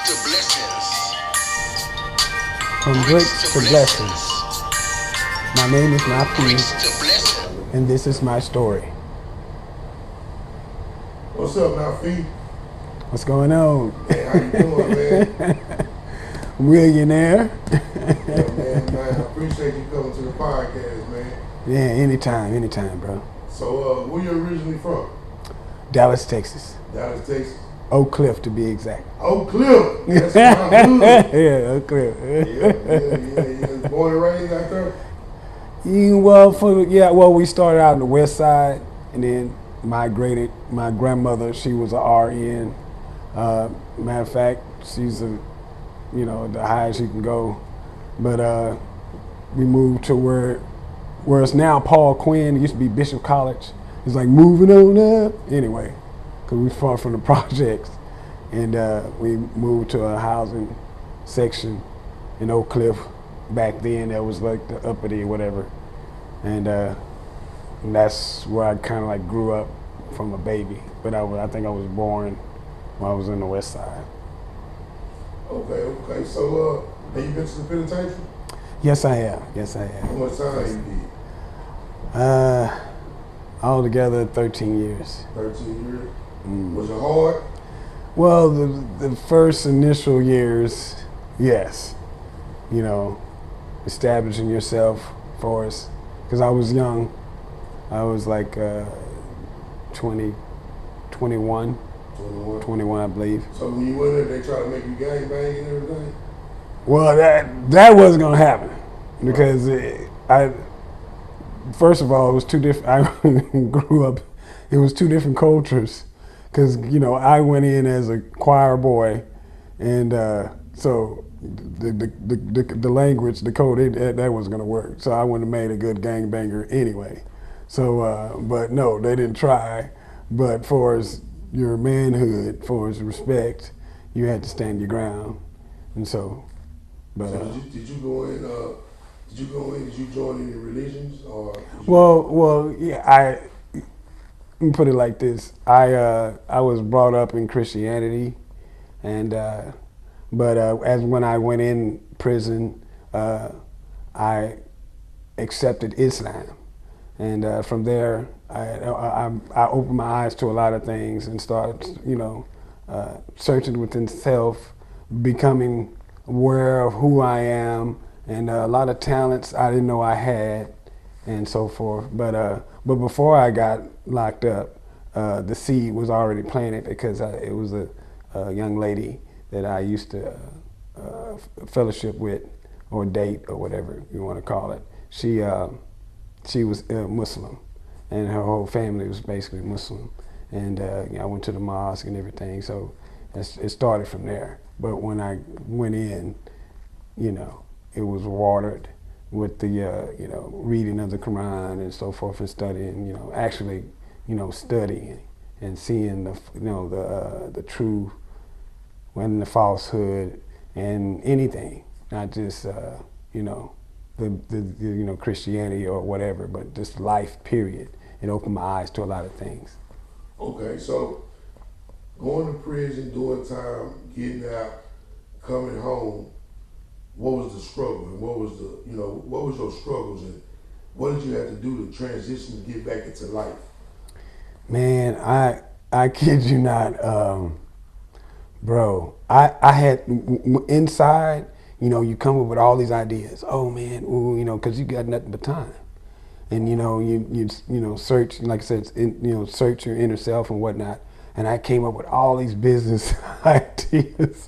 to blessings. From bricks to blessings. My name is Nafi, Bricks to blessings. and this is my story. What's up, Nafi? What's going on? Hey, how you doing, man? Millionaire? Yeah, man, I appreciate you coming to the podcast, man. Yeah, anytime, bro. So, where you originally from? Dallas, Texas. Dallas, Texas. Oak Cliff, to be exact. Oak Cliff. That's my hood. Yeah, Oak Cliff. Yeah. You was born and raised out there? Well, we started out on the west side, and then migrated. My grandmother, she was a RN. Matter of fact, she's the highest you can go. But we moved to where it's now Paul Quinn. It used to be Bishop College. It's like moving on up. Anyway, because we far from the projects, and we moved to a housing section in Oak Cliff. Back then, that was like the uppity whatever, and that's where I kind of like grew up from a baby. But I think I was born when I was in the west side. Okay. So, have you been to the penitentiary? Yes, I have. How much time you did? Altogether 13 years. 13 years. Was it hard? Well, the first initial years, yes. Establishing yourself for us. Because I was young. I was like 21, 21. I believe. So when you went there, they try to make you gang bang and everything? Well, that wasn't gonna happen because first of all, it was two different. I grew up. It was two different cultures because I went in as a choir boy, and so the language, the code, that wasn't gonna work. So I wouldn't have made a good gangbanger anyway. So, but no, they didn't try. But for as your manhood, for as respect, you had to stand your ground, and so. But, so did you go in? Did you join any religions or? Yeah. Let me put it like this. I was brought up in Christianity, and but as when I went in prison, I accepted Islam, and from there I opened my eyes to a lot of things and started searching within self, becoming aware of who I am, and a lot of talents I didn't know I had, and so forth. But before I got locked up, the seed was already planted because it was a young lady that I used to fellowship with, or date, or whatever you want to call it. She was Muslim, and her whole family was basically Muslim, and I went to the mosque and everything. So it started from there. But when I went in, it was watered with the, reading of the Quran and so forth, and studying, actually, studying and seeing the truth and the falsehood and anything, not just, the Christianity or whatever, but just life, period. It opened my eyes to a lot of things. Okay, so going to prison, doing time, getting out, coming home, what was the struggle, and what was your struggles, and what did you have to do to transition to get back into life? Man, I kid you not, bro. I had inside, you come up with all these ideas. Oh man, because you got nothing but time, and you search, like I said, search your inner self and whatnot. And I came up with all these business ideas.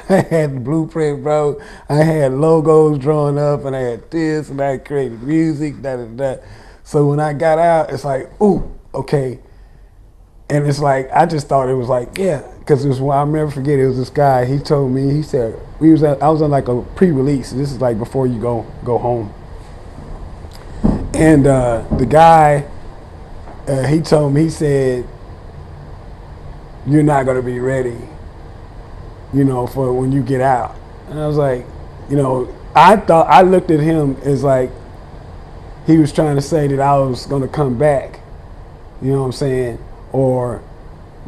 I had the blueprint, bro. I had logos drawn up, and I had this, and I created music, da. So when I got out, it's like, ooh, okay. And it's like, I just thought it was like, yeah, because it was, I'll never forget, it was this guy, he told me, he said, I was on like a pre-release. This is like before you go home. And the guy, he told me, he said, you're not gonna be ready, for when you get out. And I was like, I looked at him as like, he was trying to say that I was gonna come back, you know what I'm saying? Or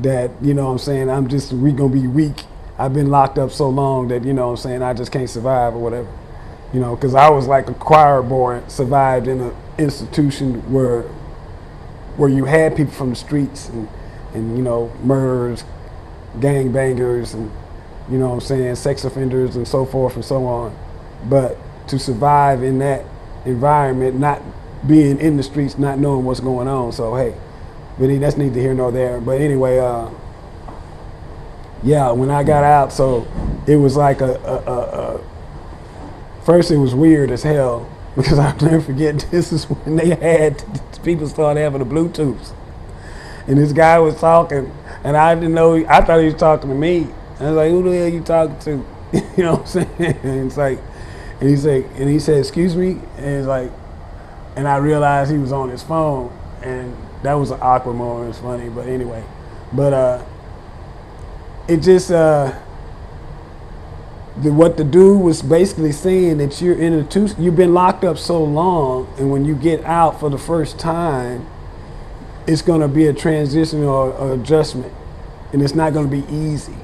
that, we gonna be weak I've been locked up so long that, you know what I'm saying, I just can't survive or whatever. You know, because I was like a choir boy, survived in an institution where you had people from the streets and you know, murderers, gang bangers, and, you know what I'm saying, sex offenders and so forth and so on. But to survive in that environment, not being in the streets, not knowing what's going on. So, hey, but that's neither here nor there. But anyway, yeah, when I got out, so it was like first it was weird as hell because I'll never forget, this is when they had, people started having the Bluetooths. And this guy was talking, and I didn't know, I thought he was talking to me. I was like, who the hell are you talking to? You know what I'm saying? And it's like, and he said, excuse me? And it's like, and I realized he was on his phone, and that was an awkward moment. It was funny, but anyway. But it just, what the dude was basically saying, that you're in you've been locked up so long, and when you get out for the first time, it's going to be a transition or adjustment, and it's not going to be easy.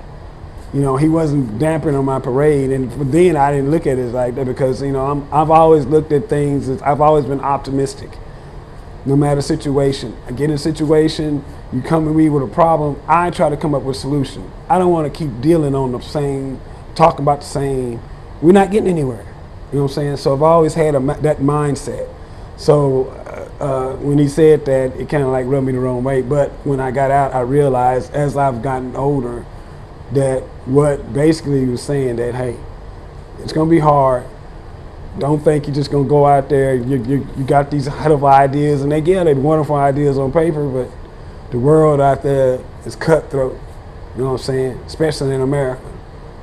You know, he wasn't damping on my parade, and then I didn't look at it like that because, you know, I've always looked at things as, I've always been optimistic, no matter situation. I get in a situation, you come to me with a problem, I try to come up with a solution. I don't want to keep dealing on the same, talking about the same. We're not getting anywhere. You know what I'm saying? So I've always had that mindset. So when he said that, it kind of like rubbed me the wrong way. But when I got out, I realized as I've gotten older that what basically he was saying, that, hey, it's going to be hard. Don't think you're just going to go out there. You got these hell ideas, and they're wonderful ideas on paper, but the world out there is cutthroat. You know what I'm saying? Especially in America.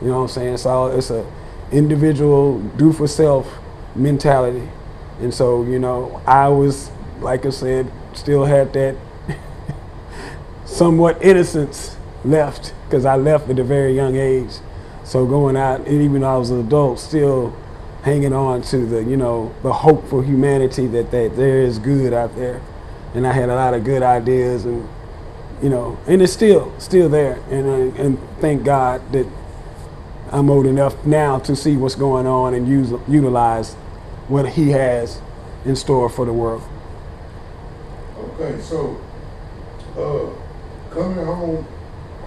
You know what I'm saying? So it's a individual, do for self mentality. And so, you know, I was, like I said, still had that somewhat innocence left, because I left at a very young age. So going out, and even though I was an adult, still hanging on to the, you know, the hope for humanity that there is good out there. And I had a lot of good ideas, and, you know, and it's still there. And thank God that I'm old enough now to see what's going on and utilize what he has in store for the world. Okay, so coming home,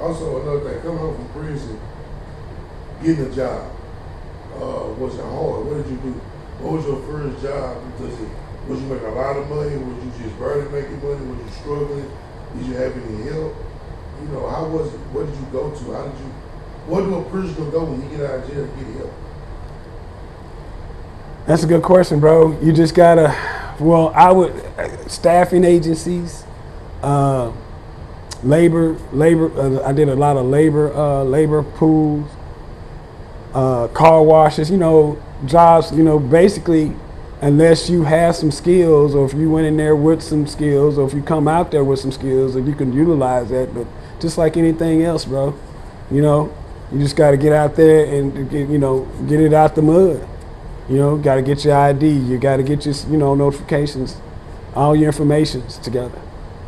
also another thing, coming home from prison, getting a job, was it hard? What did you do? What was your first job? Was you making a lot of money? Was you just barely making money? Was you struggling? Did you have any help? You know, how was it? What did you go to? Where do a prisoner go when you get out of jail to get help? That's a good question, bro. You just gotta, well, I would, staffing agencies, labor, I did a lot of labor pools, car washes, you know, jobs, you know, basically, unless you have some skills, or if you went in there with some skills, or if you come out there with some skills, and you can utilize that. But just like anything else, bro, you know, you just got to get out there and get, you know, get it out the mud. You know, got to get your ID. You got to get your, you know, notifications, all your informations together.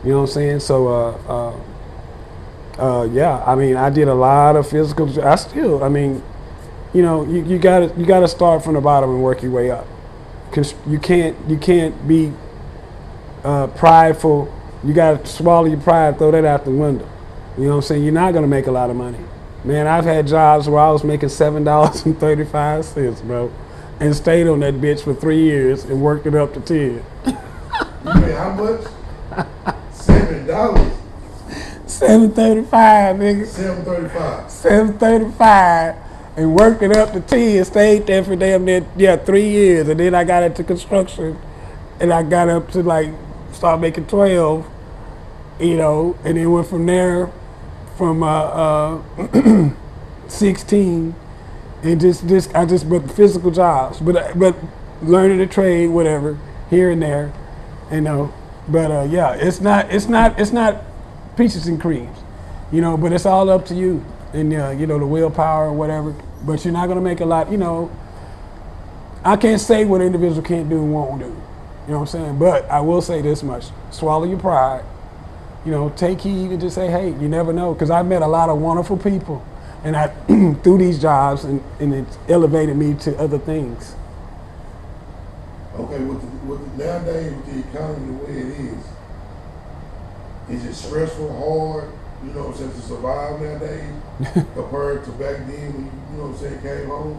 You know what I'm saying? So, yeah, I mean, I did a lot of physical. I mean, you know, you gotta start from the bottom and work your way up. Cause you can't be prideful. You gotta swallow your pride, throw that out the window. You know what I'm saying? You're not gonna make a lot of money. Man, I've had jobs where I was making $7.35, bro, and stayed on that bitch for 3 years and worked it up to 10. You made how much? $7. $7.35, nigga. $7.35. $7.35, and worked it up to 10. Stayed there for damn near 3 years, and then I got into construction, and I got up to like start making 12, you know, and then went from there from 16, and but physical jobs, but learning a trade, whatever, here and there, you know. But yeah, it's not peaches and creams, you know. But it's all up to you, and you know, the willpower or whatever. But you're not gonna make a lot, you know. I can't say what an individual can't do and won't do, you know what I'm saying. But I will say this much: swallow your pride. You know, take heed and just say, hey, you never know. Because I've met a lot of wonderful people. And I through these jobs, and it's elevated me to other things. Okay, nowadays with the economy the way it is it stressful, hard, you know what I'm saying, to survive nowadays compared to back then when you know what I'm saying, came home?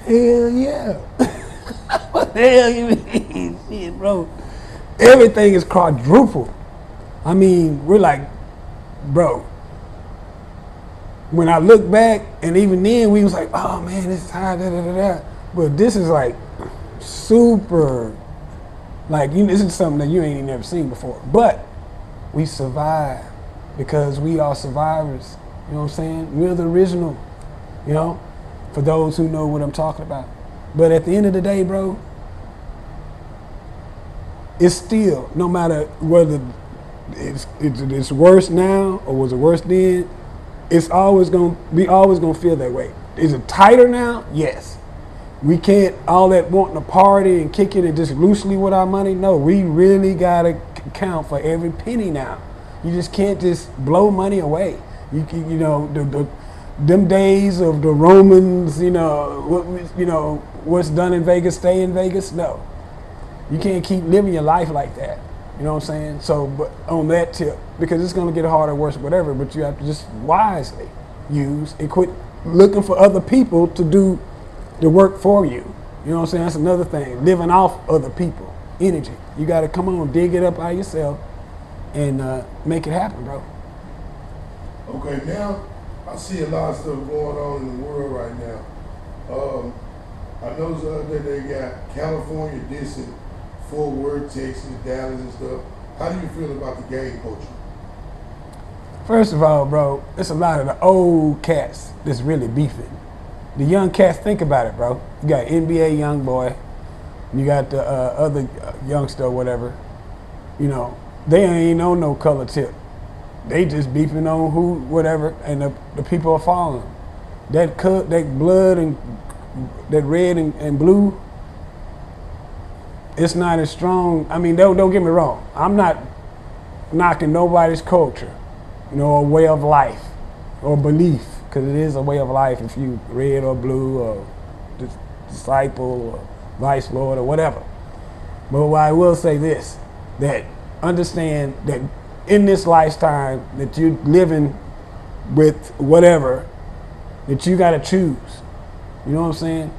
Hell yeah. What the hell you mean? Shit, bro. Everything is quadruple. I mean, we're like, bro. When I look back, and even then we was like, oh man, this is high, da da da da. But this is like super, like this is something that you ain't never seen before. But we survive because we are survivors. You know what I'm saying? We're the original, you know, for those who know what I'm talking about. But at the end of the day, bro, it's still, no matter whether it's worse now or was it worse then, it's always gonna feel that way. Is it tighter now? Yes. We can't all that wanting to party and kicking it just loosely with our money. No, we really gotta count for every penny now. You just can't just blow money away. You know them days of the Romans. You know what's done in Vegas stay in Vegas. No, you can't keep living your life like that. You know what I'm saying? So, but on that tip, because it's gonna get harder, worse, whatever. But you have to just wisely use and quit looking for other people to do the work for you. You know what I'm saying? That's another thing. Living off other people energy. You got to come on, dig it up by yourself, and make it happen, bro. Okay, now I see a lot of stuff going on in the world right now. I noticed the other day they got California dissing Fort Worth, Texas, Dallas, and stuff. How do you feel about the gang culture? First of all, bro, it's a lot of the old cats that's really beefing. The young cats, think about it, bro. You got NBA young boy, you got the other youngster or whatever. You know, they ain't on no color tip. They just beefing on who, whatever, and the people are following. That blood and that red and blue, it's not as strong. I mean, don't get me wrong. I'm not knocking nobody's culture, you know, or way of life or belief, because it is a way of life if you red or blue or disciple or vice lord or whatever. But I will say this, that understand that in this lifetime that you're living with whatever, that you got to choose. You know what I'm saying?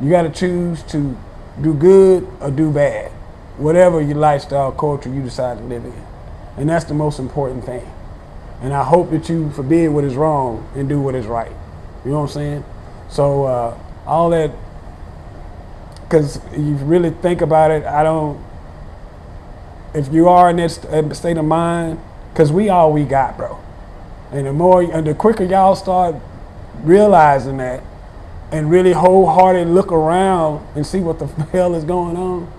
You got to choose to do good or do bad, whatever your lifestyle, culture you decide to live in. And that's the most important thing. And I hope that you forbid what is wrong and do what is right. You know what I'm saying? So all that, because you really think about it, if you are in that state of mind, because we all we got, bro. And the quicker y'all start realizing that and really wholehearted look around and see what the hell is going on,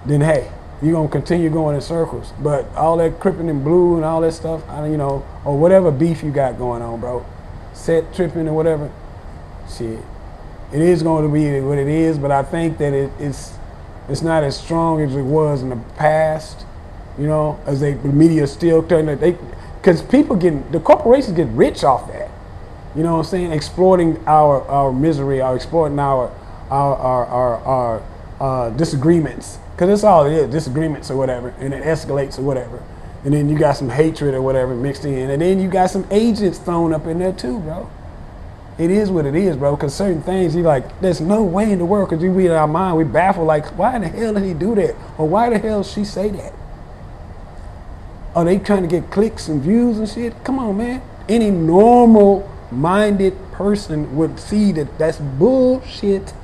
then hey, you're going to continue going in circles. But all that cripping and blue and all that stuff, or whatever beef you got going on, bro, set tripping or whatever, shit, it is going to be what it is, but I think that it's not as strong as it was in the past, you know, as the media still turning it, because the corporations get rich off that. You know what I'm saying? Exploiting our misery, or exploiting our disagreements. Because that's all it is, disagreements or whatever, and it escalates or whatever. And then you got some hatred or whatever mixed in. And then you got some agents thrown up in there too, bro. It is what it is, bro, because certain things, you like, there's no way in the world, because we in our mind, we baffle, like, why in the hell did he do that? Or why the hell she say that? Are they trying to get clicks and views and shit? Come on, man. Any normal-minded person would see that that's bullshit.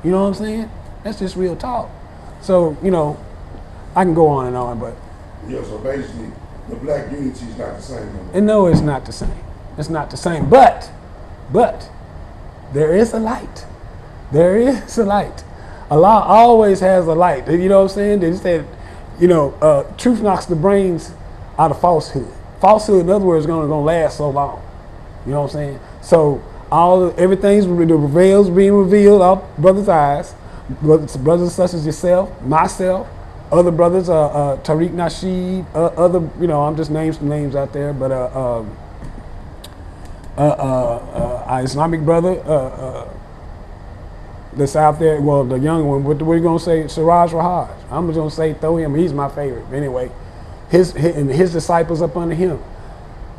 You know what I'm saying? That's just real talk. So, you know, I can go on and on, but... Yeah, so basically, the black unity is not the same anymore. And no, it's not the same. It's not the same. But, there is a light. There is a light. Allah always has a light. You know what I'm saying? They said, you know, truth knocks the brains out of falsehood. Falsehood, in other words, is going to last so long. You know what I'm saying? So everything's the veil's being revealed out brothers' eyes. Brothers such as yourself, myself, other brothers, Tariq Nasheed, other, you know, I'm just naming some names out there, but Our Islamic brother that's out there, well, the young one, what are you going to say? Siraj Rahaj. I'm just going to say throw him. He's my favorite. Anyway, his disciples up under him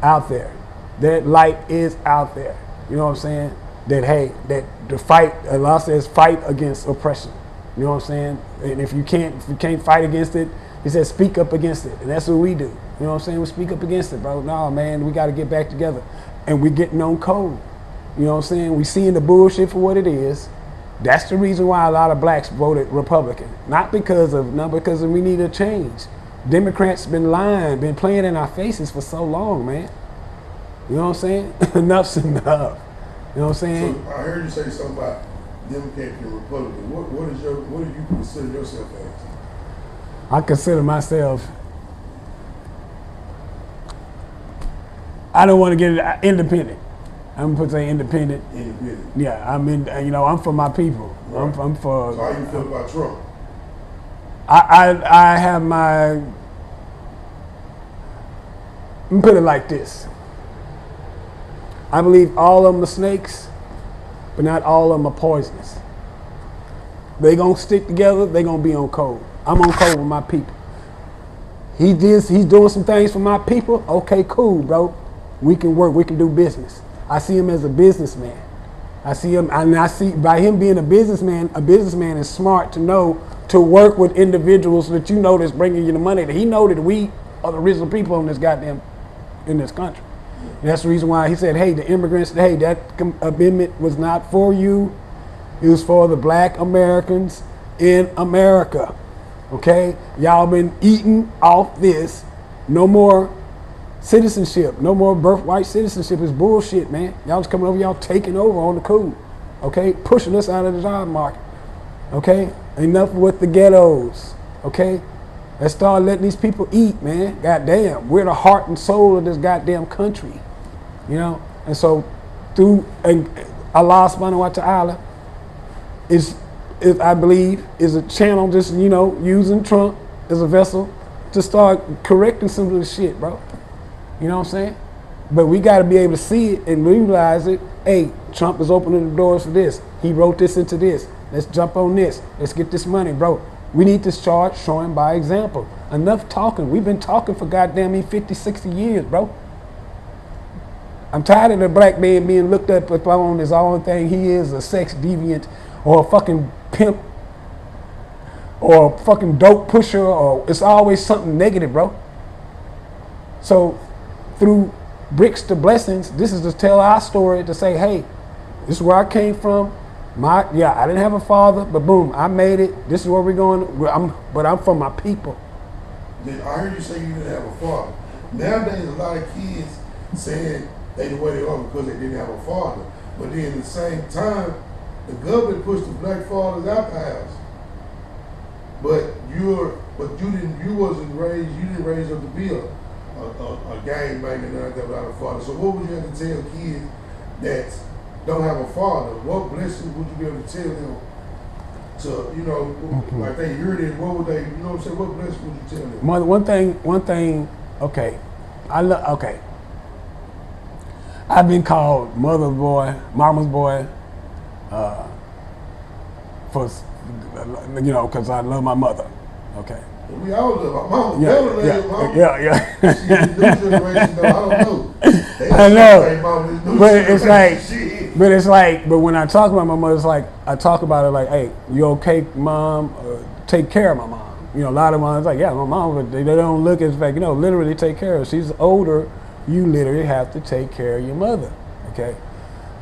out there. That light is out there. You know what I'm saying? That, hey, that the fight, Allah says, fight against oppression. You know what I'm saying? And if you can't fight against it, he says, speak up against it. And that's what we do. You know what I'm saying? We speak up against it, bro. No, man, we got to get back together. And we getting on code. You know what I'm saying? We seeing the bullshit for what it is. That's the reason why a lot of blacks voted Republican. Not because we need a change. Democrats been lying, been playing in our faces for so long, man. You know what I'm saying? Enough's enough. You know what I'm saying? So I heard you say something about Democrat and Republican. What do you consider yourself as? I consider myself, I don't want to get it independent. I'm gonna say independent. Independent. Yeah, I'm for my people. Right. I'm for. So how you feel about Trump? I have my. Let me put it like this. I believe all of them are snakes, but not all of them are poisonous. They gonna stick together. They gonna be on code. I'm on code with my people. He's doing some things for my people. Okay, cool, bro. We can work. We can do business. I see him as a businessman. I see by him being a businessman is smart to know to work with individuals that you know that's bringing you the money. That he know that we are the original people in this country. And that's the reason why he said, hey, the immigrants, hey, that amendment was not for you. It was for the black Americans in America. Okay? Y'all been eating off this. No more citizenship. No more birthright citizenship. Is bullshit, man. Y'all just coming over, y'all taking over on the cool. Okay? Pushing us out of the job market. Okay? Enough with the ghettos. Okay? Let's start letting these people eat, man. Goddamn. We're the heart and soul of this goddamn country. You know? And so through Allah subhanahu wa ta'ala is I believe is a channel just, using Trump as a vessel to start correcting some of this shit, bro. You know what I'm saying? But we got to be able to see it and realize it. Hey, Trump is opening the doors for this. He wrote this into this. Let's jump on this. Let's get this money, bro. We need this charge showing by example. Enough talking. We've been talking for goddamn 50, 60 years, bro. I'm tired of the black man being looked up upon his own thing. He is a sex deviant or a fucking pimp or a fucking dope pusher, or it's always something negative, bro. So through bricks to blessings, this is to tell our story, to say, hey, this is where I came from. I didn't have a father, but boom, I made it. This is where we're going. But I'm from my people. I heard you say you didn't have a father. Nowadays, a lot of kids saying they the way they are because they didn't have a father. But then at the same time, the government pushed the black fathers out the house. You didn't raise up to be a gang banger and like that without a father. So what would you have to tell kids that don't have a father? What blessing would you be able to tell them to, like they heard it, what would they, you know what I'm saying? What blessing would you tell them? One thing, okay. I've been called mother's boy, mama's boy, because I love my mother. Okay. We all love our mama. Yeah. See, the new generation, though, I don't know. I know. But when I talk about my mother, it's like, I talk about it like, hey, you okay, mom? Take care of my mom. A lot of moms like, yeah, my mom, but they don't look as like, literally take care of her. She's older. You literally have to take care of your mother. Okay.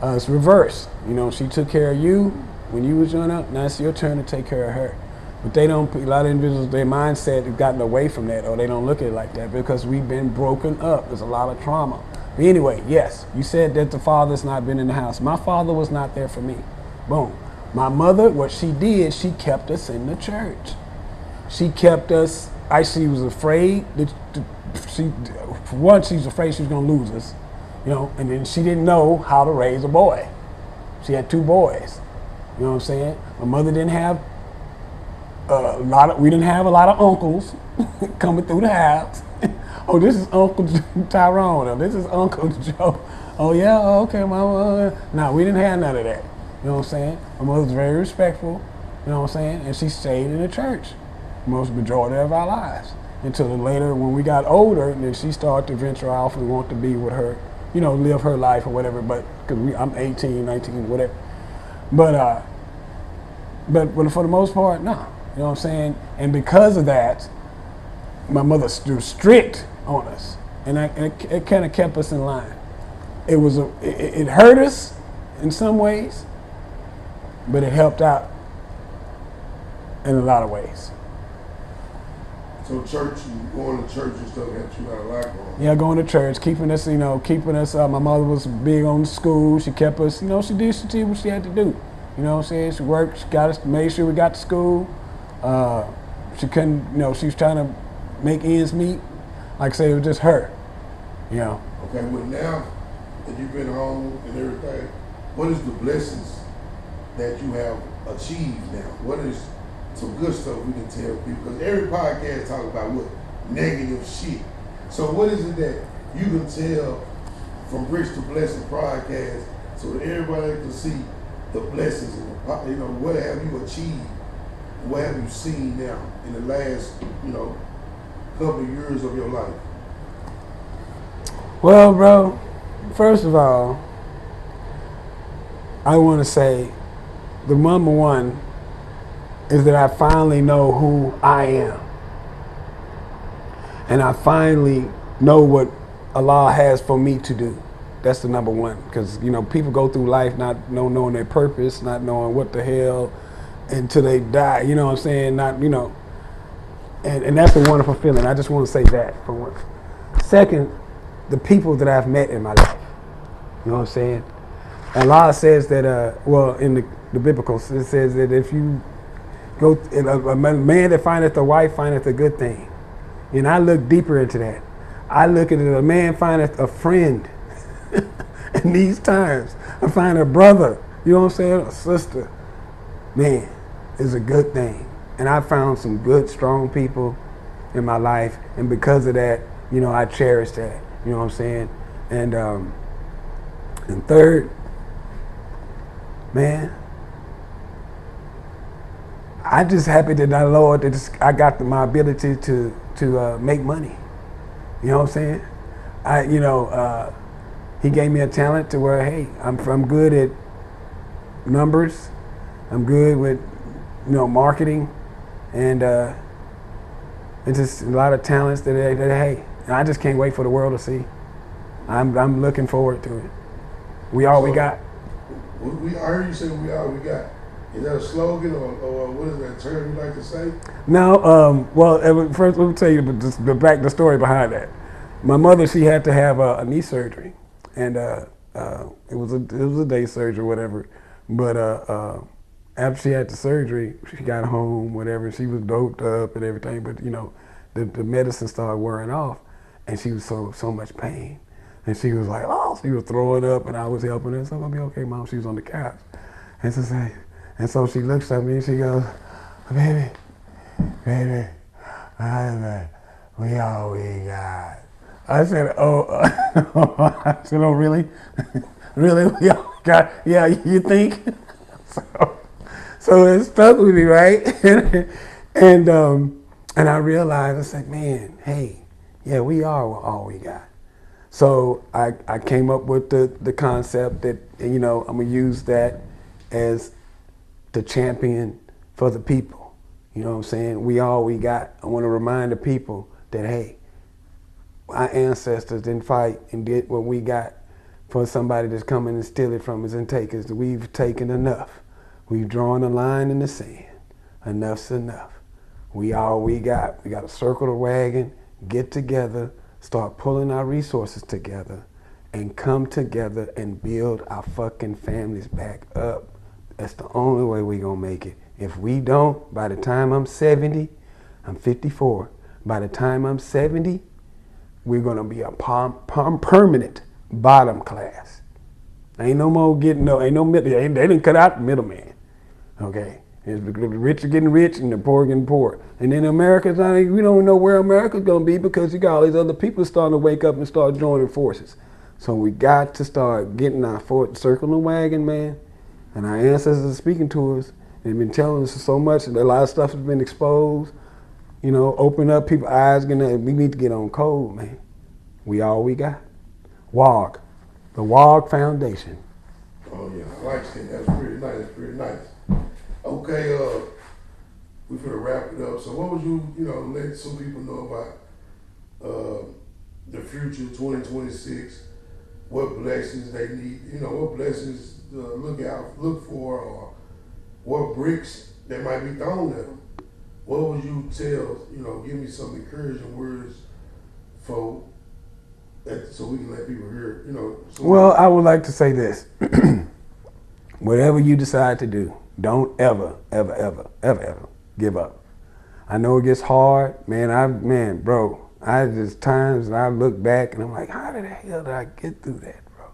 It's reverse. She took care of you when you was young up. Now it's your turn to take care of her. But they don't, a lot of individuals, their mindset has gotten away from that, or they don't look at it like that because we've been broken up. There's a lot of trauma. But anyway, yes, you said that the father's not been in the house. My father was not there for me. Boom. My mother, what she did, she kept us in the church. She kept us, she was afraid that she was afraid she was going to lose us, and then she didn't know how to raise a boy. She had 2 boys. You know what I'm saying? My mother didn't have We didn't have a lot of uncles coming through the house. Oh, this is Uncle Tyrone. Or this is Uncle Joe. Oh yeah, oh, okay, Mama. No, we didn't have none of that. You know what I'm saying? My mother was very respectful. You know what I'm saying? And she stayed in the church most majority of our lives until later when we got older. And then she started to venture off and want to be with her, you know, live her life or whatever. But because I'm 18, 19, whatever. But for the most part, no. You know what I'm saying? And because of that, my mother was strict on us, and it kind of kept us in line. It hurt us in some ways, but it helped out in a lot of ways. So church, going to church and stuff helped you out a lot going. Yeah, going to church, keeping us. My mother was big on school. She kept us. You know, she did what she had to do. You know what I'm saying? She worked. She got us. Made sure we got to school. She couldn't. You know, she was trying to make ends meet. Like I say, it was just her. You know. Okay, well now that you've been home and everything, what is the blessings that you have achieved now? What is some good stuff we can tell people? Because every podcast talk about what negative shit. So what is it that you can tell from Bricks to Blessing podcast so that everybody can see the blessings and you know, what have you achieved? What have you seen now in the last, you know, couple of years of your life? Well, bro, first of all, I want to say the number one is that I finally know who I am. And I finally know what Allah has for me to do. That's the number one. Because, you know, people go through life not knowing their purpose, not knowing what the hell until they die. You know what I'm saying? Not, you know. And that's a wonderful feeling. I just want to say that for once. Second, the people that I've met in my life. You know what I'm saying? Allah says that, in the biblical, it says that if you go, a man that findeth a wife findeth a good thing. And I look deeper into that. I look at it, a man findeth a friend in these times. I find a brother, you know what I'm saying, a sister. Man, is a good thing. And I found some good, strong people in my life. And because of that, you know, I cherish that. You know what I'm saying? And third, man, I just happy that I, Lord, that I got my ability to make money. You know what I'm saying? He gave me a talent to where, hey, I'm good at numbers. I'm good with, you know, marketing, and it's just a lot of talents that hey, I just can't wait for the world to see. I'm looking forward to it. We all we got. I heard you say we all we got. Is that a slogan or what is that term you like to say? No, first let me tell you the story behind that. My mother, she had to have a knee surgery, and it was a day surgery or whatever. But after she had the surgery, she got home, whatever. She was doped up and everything, but you know, the medicine started wearing off, and she was so much pain, and she was like, oh, she was throwing up, and I was helping her. So I'm gonna be okay, Mom. She was on the couch, and so she looks at me and she goes, baby, we all we got. I said, I said, oh, really? Really? We all got, yeah, you think? So it stuck with me, right? and I realized, I said, man, hey, yeah, we are all we got. So I came up with the concept that, you know, I'm gonna use that as the champion for the people. You know what I'm saying? We all we got. I want to remind the people that, hey, our ancestors didn't fight and did what we got for somebody that's coming and steal it from us and take us. We've taken enough. We've drawn a line in the sand. Enough's enough. We all we got. We got to circle the wagon, get together, start pulling our resources together, and come together and build our fucking families back up. That's the only way we're going to make it. If we don't, by the time I'm 70, I'm 54. By the time I'm 70, we're going to be a permanent bottom class. Ain't no more getting, ain't no middle, they didn't cut out the middleman. Okay? It's because the rich are getting rich and the poor are getting poor. And then America's, we don't know where America's going to be because you got all these other people starting to wake up and start joining forces. So we got to start getting our foot, circling the wagon, man. And our ancestors are speaking to us. They've been telling us so much. And a lot of stuff has been exposed. You know, open up people's eyes. We need to get on code, man. We all we got. WOG. The WOG Foundation. Oh yeah, I like that. That's pretty nice. That's pretty nice. Okay, we're gonna wrap it up. So what would you let some people know about the future 2026? What blessings they need? What blessings look for, or what bricks that might be thrown at them? What would you tell? Give me some encouraging words for that, so we can let people hear. Well, I would like to say this. Whatever you decide to do, don't ever, ever, ever, ever, ever give up. I know it gets hard, man. Bro, there's times I look back and I'm like, how the hell did I get through that, bro?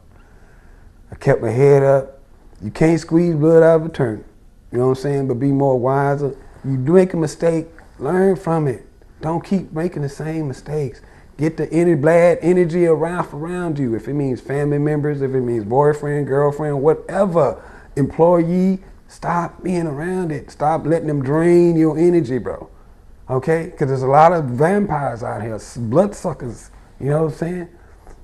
I kept my head up. You can't squeeze blood out of a turnip. You know what I'm saying? But be more wiser. You make a mistake, learn from it. Don't keep making the same mistakes. Get the bad energy around you. If it means family members, if it means boyfriend, girlfriend, whatever, employee, stop being around it. Stop letting them drain your energy, bro. Okay? Because there's a lot of vampires out here, bloodsuckers. You know what I'm saying?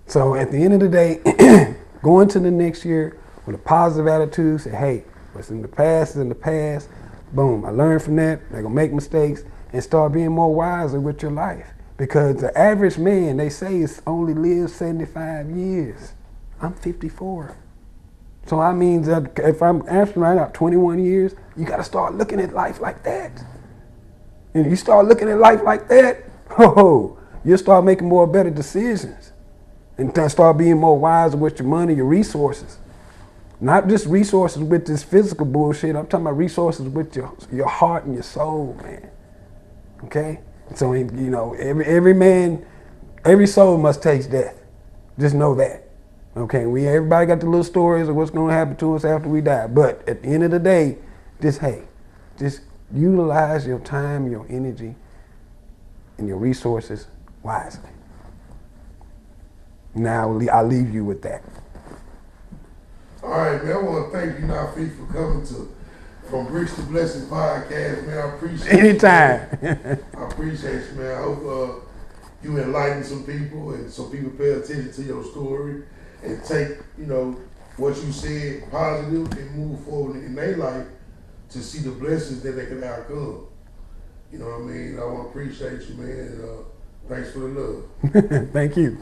So at the end of the day, go into the next year with a positive attitude. Say, hey, what's in the past is in the past. Boom, I learned from that. They're going to make mistakes and start being more wiser with your life. Because the average man, they say, only lives 75 years. I'm 54. So I mean that if I'm asking right now 21 years, you got to start looking at life like that. And you start looking at life like that, you'll start making more better decisions. And start being more wiser with your money, your resources. Not just resources with this physical bullshit. I'm talking about resources with your heart and your soul, man. Okay? So, every man, every soul must taste death. Just know that. Okay? Everybody got the little stories of what's going to happen to us after we die. But at the end of the day, just utilize your time, your energy, and your resources wisely. Now, I'll leave you with that. All right, man. I want to thank you, Nafi, for coming from Bricks to Blessings podcast, man. I appreciate it. Anytime. I appreciate you, man. I hope you enlighten some people and some people pay attention to your story and take, what you said positive and move forward in their life to see the blessings that they can outcome. You know what I mean? I want to appreciate you, man. And, thanks for the love. Thank you.